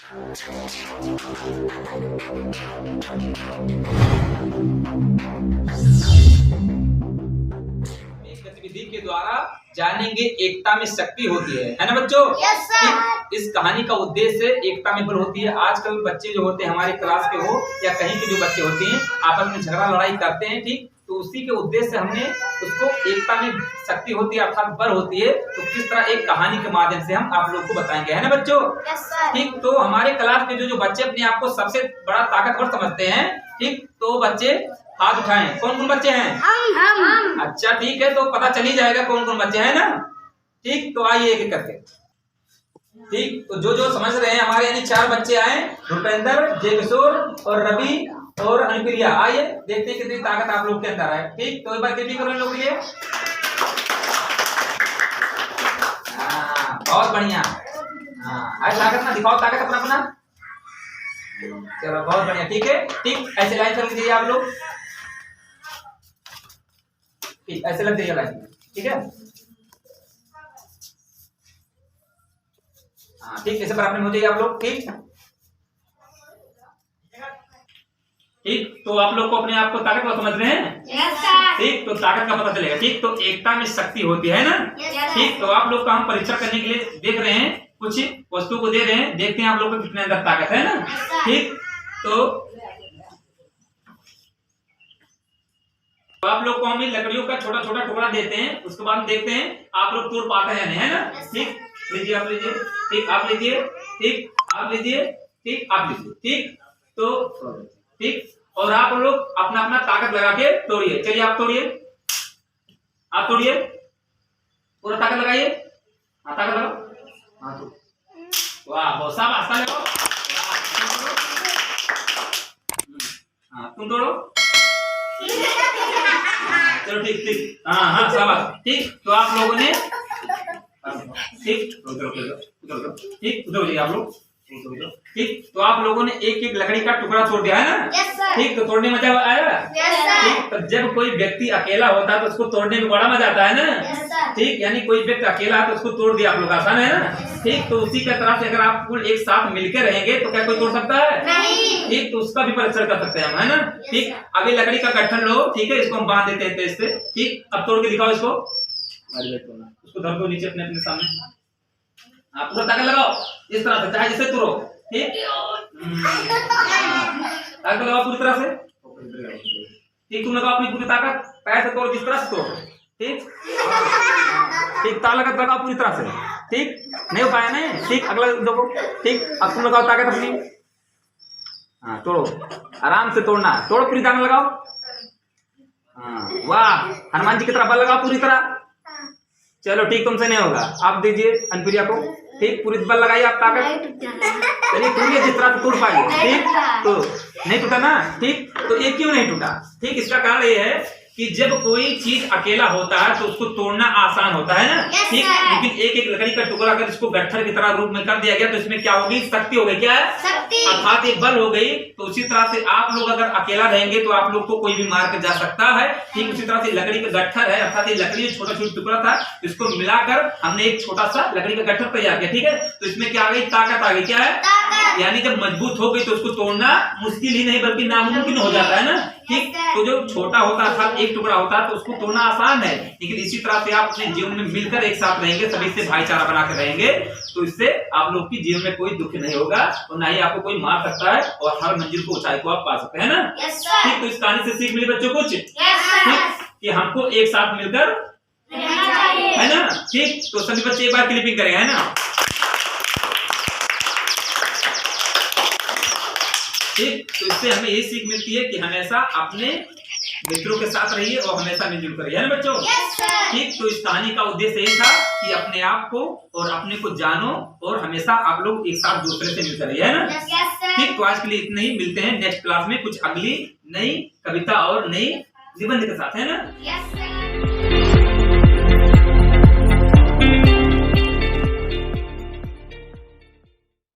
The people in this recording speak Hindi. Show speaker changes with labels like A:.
A: गतिविधि के द्वारा जानेंगे एकता में शक्ति होती है ना बच्चों?
B: Yes sir.
A: इस कहानी का उद्देश्य एकता में बल होती है। आजकल बच्चे जो होते हैं हमारे क्लास के हो या कहीं के जो बच्चे होते हैं आपस में झगड़ा लड़ाई करते हैं, ठीक, तो उसी के उद्देश्य से हमने उसको एकता में शक्ति होती है अर्थात बल होती है, तो किस तरह एक कहानी के माध्यम से हम आप लोग को बताएंगे, है ना बच्चों?
B: Yes sir.
A: ठीक, तो हमारे क्लास के जो बच्चे अपने आप को सबसे बड़ा ताकतवर समझते हैं, ठीक, तो बच्चे हाथ उठाएं। कौन कौन बच्चे हैं?
B: हम। अच्छा
A: ठीक है, तो पता चल ही जाएगा कौन कौन बच्चे हैं ना। ठीक, तो आइए एक एक करके। ठीक, तो जो समझ रहे हैं हमारे यानी 4 बच्चे आए, भूपेंद्र, जय किशोर और रवि और अनुप्रिया। आइए देखते हैं कितनी ताकत आप लोग के अंदर है। ठीक, तो एक बार कितनी करो इन लोग लिए। बहुत बढ़िया। आज ताकत ना दिखाओ, ताकत अपना अपना। चलो बहुत बढ़िया, ठीक है। ठीक, ऐसे लाइन कर लीजिए आप लोग। ठीक, ऐसे लग जाइए लाइन, ठीक है। हाँ ठीक, ऐसे बराबर में हो जाइए आप लोग। ठीक ठीक, तो आप लोग को अपने आप को ताकतवर समझ रहे हैं?
B: Yes sir.
A: ठीक, तो ताकत का पता चलेगा। ठीक, तो एकता में शक्ति होती है ना। ठीक, तो आप लोग का हम परीक्षा करने के लिए देख रहे हैं, कुछ वस्तु को दे रहे हैं, देखते हैं आप लोग को कितने अंदर ताकत है ना। ठीक, तो आप लोग को हम लकड़ियों का छोटा छोटा टुकड़ा देते हैं, उसके बाद देखते हैं आप लोग तोड़ पाते हैं या नहीं, है ना। ठीक, लीजिए आप लीजिए। ठीक, आप लीजिए। ठीक, आप लीजिए। ठीक, आप लीजिए। ठीक, तो ठीक, और आप लोग अपना अपना ताकत लगा के तोड़िए। चलिए आप तोड़िए, आप तोड़िए, पूरा ताकत लगाइए। हाँ ताकत लगाओ। हाँ तो वाह, बहुत शाबाश, आस्था लगाओ। हाँ तुम तोड़ो। चलो ठीक ठीक, हाँ हाँ शाबाश। ठीक, तो आप लोगों ने ठीक ठीक उधर जाइए आप लोग। ठीक, तो आप लोगों ने एक एक लकड़ी का टुकड़ा तोड़ दिया है ना।
B: Yes sir.
A: ठीक, तो तोड़ने में मजा आया।
B: Yes sir.
A: ठीक, तो जब कोई व्यक्ति अकेला होता है तो उसको तोड़ने में बड़ा मजा आता है ना।
B: Yes sir.
A: ठीक, यानी कोई व्यक्ति अकेला है तो उसको तोड़ दिया आप लोग, आसान है ना। ठीक, तो उसी के तरह से अगर आप कुल एक साथ मिलकर रहेंगे तो क्या कोई तोड़ सकता है?
B: नहीं।
A: ठीक, तो उसका भी परीक्षण कर सकते हैं हम, है ना। ठीक, अभी लकड़ी का गठन लो, ठीक है, इसको हम बांध देते हैं तेज से। ठीक, अब तोड़ के दिखाओ इसको। उसको धर दो नीचे अपने अपने सामने। हाँ पूरा ताकत लगाओ इस तरह से, चाहे जिससे तोड़ो। ठीक, ताकत लगाओ पूरी तरह से। ठीक, तुम लगाओ अपनी पूरी ताकत, पैर से तोड़ो, जिस तरह से तोड़ो। ठीक ठीक, ताकत लगाओ पूरी तरह से। ठीक, नहीं हो पाया नहीं। ठीक, अगला देखो। ठीक, अब तुम लगाओ ताकत अपनी। हाँ तोड़ो, आराम से तोड़ना, तोड़ो, पूरी ताकत लगाओ। हाँ वाह, हनुमान जी की तरह बल लगाओ पूरी तरह। चलो ठीक, तुमसे नहीं होगा, आप दीजिए अनुप्रिया को। ठीक, पूरी बल लगाइए आप ताकत। चलिए टूटिए जिस तरह से टूट पाइए। ठीक, तो नहीं टूटा ना। ठीक, तो ये क्यों नहीं टूटा? ठीक, इसका कारण ये है कि जब कोई चीज अकेला होता है तो उसको तोड़ना आसान होता है ना। ठीक, लेकिन एक एक लकड़ी का टुकड़ा अगर इसको गट्ठर की तरह रूप में कर दिया गया तो इसमें क्या होगी? शक्ति हो गई। क्या है?
B: शक्ति,
A: अर्थात एक बल हो गई। तो उसी तरह से आप लोग अगर अकेला रहेंगे तो आप लोग को कोई भी मार कर जा सकता है। ठीक, उसी तरह से लकड़ी का गट्ठर है, अर्थात ये लकड़ी में छोटा छोटा टुकड़ा था, इसको मिलाकर हमने एक छोटा सा लकड़ी का गट्ठर तैयार किया। ठीक है, तो इसमें क्या आ गई? ताकत आ गई। क्या है? यानी जब मजबूत हो गई तो उसको तोड़ना मुश्किल ही नहीं बल्कि नामुमकिन हो जाता है ना। ठीक, तो जो छोटा होता है एक टुकड़ा होता है तो उसको तोड़ना आसान है, लेकिन इसी तरह से आप अपने जीवन में मिलकर एक साथ रहेंगे, सभी से भाईचारा बनाकर रहेंगे तो इससे आप लोग की जीवन में कोई दुख नहीं होगा और ना ही आपको कोई मार सकता है और हर मंजिल को ऊंचाई को आप पा सकते हैं ना। ठीक, तो इस कहानी से सीख मिली बच्चों कुछ। ठीक, कि हमको एक साथ मिलकर है ना। ठीक, तो सभी बच्चे एक बार क्लिपिंग करेंगे, है ना। ठीक, तो इससे हमें ये सीख मिलती है कि हमेशा अपने मित्रों के साथ रहिए और हमेशा मिलजुल कर रहिए, है ना बच्चों। ठीक, तो इस कहानी का उद्देश्य ये था कि अपने आप को और अपने को जानो और हमेशा आप लोग एक साथ दूसरे से मिलकर रहिए, है ना। ठीक, तो आज के लिए इतना ही, मिलते हैं नेक्स्ट क्लास में कुछ अगली नई कविता और नई निबंध के साथ, है ना।